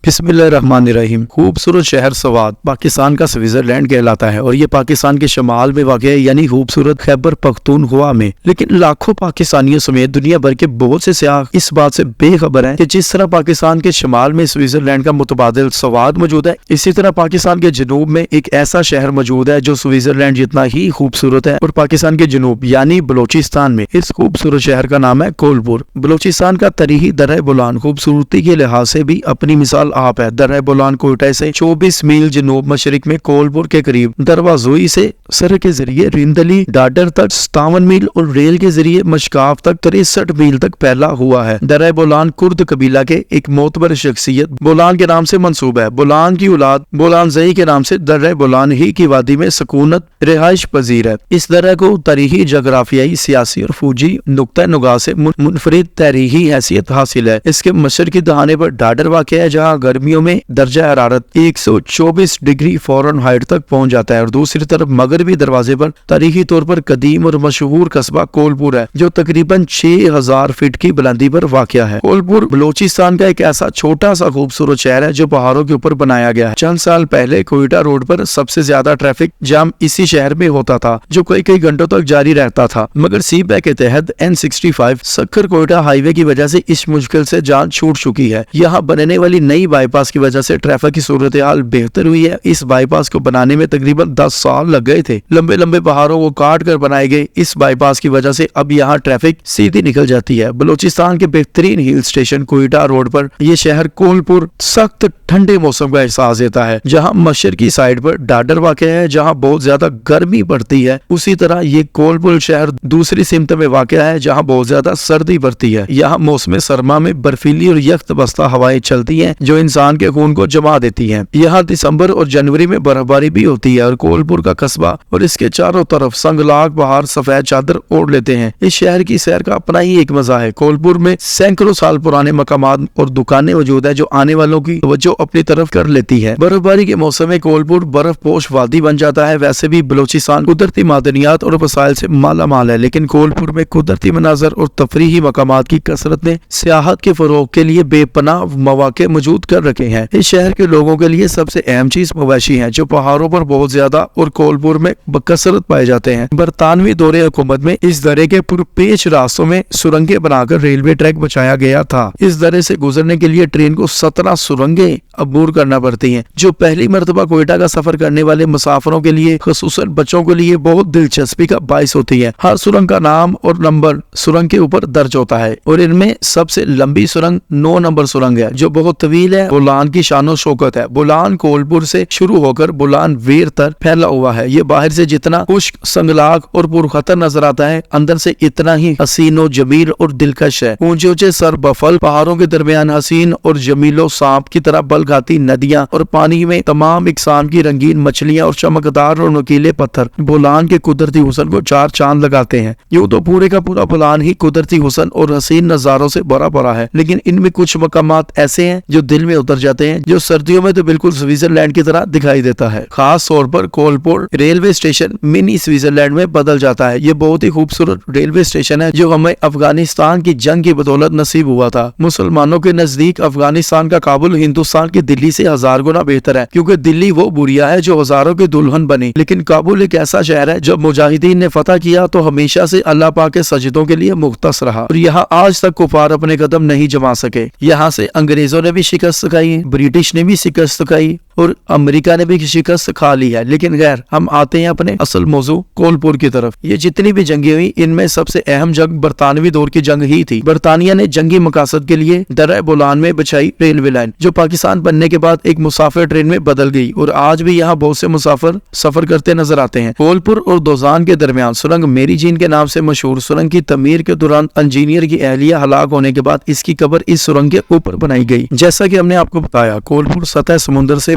بسم اللہ الرحمن الرحیم۔ خوبصورت شہر سوات پاکستان کا سوئٹزرلینڈ کہلاتا ہے اور یہ پاکستان کے شمال میں واقع ہے، یعنی خوبصورت خیبر پختونخوا میں۔ لیکن لاکھوں پاکستانیوں سمیت دنیا بھر کے بہت سے سیاح اس بات سے بے خبر ہیں کہ جس طرح پاکستان کے شمال میں سوئٹزرلینڈ کا متبادل سوات موجود ہے، اسی طرح پاکستان کے جنوب میں ایک ایسا شہر موجود ہے جو سوئٹزرلینڈ جتنا ہی خوبصورت ہے، اور پاکستان کے جنوب یعنی بلوچستان میں اس خوبصورت شہر کا نام ہے کولپور۔ بلوچستان کا تاریخی درہ بولان خوبصورتی کے لحاظ سے بھی اپنی مثال آپ ہے۔ درہ بولان کوئٹہ سے 24 میل جنوب مشرق میں کولپور کے قریب دروازوئی سے سڑک کے ذریعے رندلی ڈاڈر تک 57 میل اور ریل کے ذریعے مشکاف تک 63 میل تک پھیلا ہوا ہے۔ درہ بولان کرد قبیلہ کے ایک معتبر شخصیت بولان کے نام سے منسوب ہے۔ بولان کی اولاد بولان زئی کے نام سے درہ بولان ہی کی وادی میں سکونت رہائش پذیر ہے۔ اس درہ کو تاریخی، جغرافیائی، سیاسی اور فوجی نقطہ نگاہ سے منفرد تاریخی حیثیت حاصل ہے۔ اس کے مشرقی دہانے پر ڈاڈر واقع ہے، جہاں گرمیوں میں درجہ حرارت 124 ڈگری فارنہائٹ تک پہنچ جاتا ہے، اور دوسری طرف مغربی دروازے پر تاریخی طور پر قدیم اور مشہور قصبہ کولپور ہے جو تقریباً 6000 فٹ کی بلندی پر واقع ہے۔ کولپور بلوچستان کا ایک ایسا چھوٹا سا خوبصورت شہر ہے جو پہاڑوں کے اوپر بنایا گیا ہے۔ چند سال پہلے کوئٹہ روڈ پر سب سے زیادہ ٹریفک جام اسی شہر میں ہوتا تھا جو کئی گھنٹوں تک جاری رہتا تھا، مگر سی پیک کے تحت N65 سکھر کوئٹہ ہائی وے کی وجہ سے اس مشکل سے جان چھوٹ چکی ہے۔ یہاں بننے والی نئی بائی پاس کی وجہ سے ٹریفک کی صورتحال بہتر ہوئی ہے۔ اس بائی پاس کو بنانے میں تقریباً 10 سال لگ گئے تھے۔ لمبے پہاڑوں کو کاٹ کر بنائے گئے اس بائی پاس کی وجہ سے اب یہاں ٹریفک سیدھی نکل جاتی ہے۔ بلوچستان کے بہترین ہل اسٹیشن کوئٹہ روڈ پر یہ شہر کولپور سخت ٹھنڈے موسم کا احساس دیتا ہے۔ جہاں مشرقی سائڈ پر ڈاڈر واقع ہے جہاں بہت زیادہ گرمی پڑتی ہے، اسی طرح یہ کولپور شہر دوسری سمت میں واقع ہے جہاں بہت زیادہ سردی پڑتی ہے۔ یہاں موسم سرما میں برفیلی اور یخت بستہ ہوائیں چلتی ہیں جو انسان کے خون کو جما دیتی ہیں۔ یہاں دسمبر اور جنوری میں برف باری بھی ہوتی ہے، اور کولپور کا قصبہ اور اس کے چاروں طرف سنگلاگ پہاڑ سفید چادر اوڑھ لیتے ہیں۔ اس شہر کی سیر کا اپنا ہی ایک مزہ ہے۔ کولپور میں سینکڑوں سال پرانے مقامات اور دکانیں موجود ہیں جو آنے والوں کی توجہ اپنی طرف کر لیتی ہے۔ برف باری کے موسم میں کولپور برف پوش وادی بن جاتا ہے۔ ویسے بھی بلوچستان قدرتی معدنیات اور وسائل سے مالا مال ہے، لیکن کولپور میں قدرتی مناظر اور تفریحی مقامات کی کثرت نے سیاحت کے فروغ کے لیے بے پناہ مواقع موجود کر رکھے ہیں۔ اس شہر کے لوگوں کے لیے سب سے اہم چیز مویشی ہیں جو پہاڑوں پر بہت زیادہ اور کولپور میں بکثرت پائے جاتے ہیں۔ برطانوی دور حکومت میں اس درے کے پرپیچ راستوں میں سرنگیں بنا کر ریلوے ٹریک بچایا گیا تھا۔ اس درے سے گزرنے کے لیے ٹرین کو 17 سرنگیں عبور کرنا پڑتی ہیں جو پہلی مرتبہ کوئٹہ کا سفر کرنے والے مسافروں کے لیے، خصوصاً بچوں کے لیے، بہت دلچسپی کا باعث ہوتی ہے۔ ہر سرنگ کا نام اور نمبر سرنگ کے اوپر درج ہوتا ہے، اور ان میں سب سے لمبی سرنگ 9 نمبر سرنگ ہے جو بہت طویل ہے۔ بولان کی شان و شوکت ہے۔ بولان کولپور سے شروع ہو کر بولان ویر تک پھیلا ہوا ہے۔ یہ باہر سے جتنا خشک، سنگلاگ اور پرخطر نظر آتا ہے، اندر سے اتنا ہی حسین و جمیل اور دلکش ہے۔ اونچے سر بفل پہاڑوں کے درمیان حسین اور جمیل و سانپ کی طرح بل کھاتی ندیاں، اور پانی میں تمام اقسام کی رنگین مچھلیاں اور چمکدار اور نوکیلے پتھر بولان کے قدرتی حسن کو 4 چاند لگاتے ہیں۔ یوں تو پورے کا پورا بولان ہی قدرتی حسن اور حسین نظاروں سے بھرا پڑا ہے، لیکن ان میں کچھ مقامات ایسے ہیں جو دل میں اتر جاتے ہیں، جو سردیوں میں تو بالکل سوئٹزرلینڈ کی طرح دکھائی دیتا ہے۔ خاص طور پر کولپور ریلوے اسٹیشن منی سوئٹزرلینڈ میں بدل جاتا ہے۔ یہ بہت ہی خوبصورت ریلوے اسٹیشن ہے جو ہمیں افغانستان کی جنگ کی بدولت نصیب ہوا تھا۔ مسلمانوں کے نزدیک افغانستان کا کابل ہندوستان کی دلی سے 1000 گنا بہتر ہے، کیونکہ دلی وہ بوریا ہے جو ہزاروں کی دلہن بنی، لیکن کابل ایک ایسا شہر ہے جب مجاہدین نے فتح کیا تو ہمیشہ سے اللہ پاک کے سجدوں کے لیے مختص رہا، اور یہاں آج تک کفار اپنے قدم نہیں جما سکے۔ یہاں سے انگریزوں نے بھی شکست کھائی، برٹش نے بھی شکست کھائی، اور امریکہ نے بھی شکست کھا لی ہے۔ لیکن غیر ہم آتے ہیں اپنے اصل موضوع کولپور کی طرف۔ یہ جتنی بھی جنگیں ہوئی، ان میں سب سے اہم جنگ برطانوی دور کی جنگ ہی تھی۔ برطانیہ نے جنگی مقاصد کے لیے درہ بولان میں بچھائی ریلوے لائن، جو پاکستان بننے کے بعد ایک مسافر ٹرین میں بدل گئی، اور آج بھی یہاں بہت سے مسافر سفر کرتے نظر آتے ہیں۔ کولپور اور دوزان کے درمیان سرنگ میری جین کے نام سے مشہور سرنگ کی تعمیر کے دوران انجینئر کی اہلیہ ہلاک ہونے کے بعد اس کی قبر اس سرنگ کے اوپر بنائی گئی۔ جیسا کہ ہم نے آپ کو بتایا، کولپور سطح سمندر سے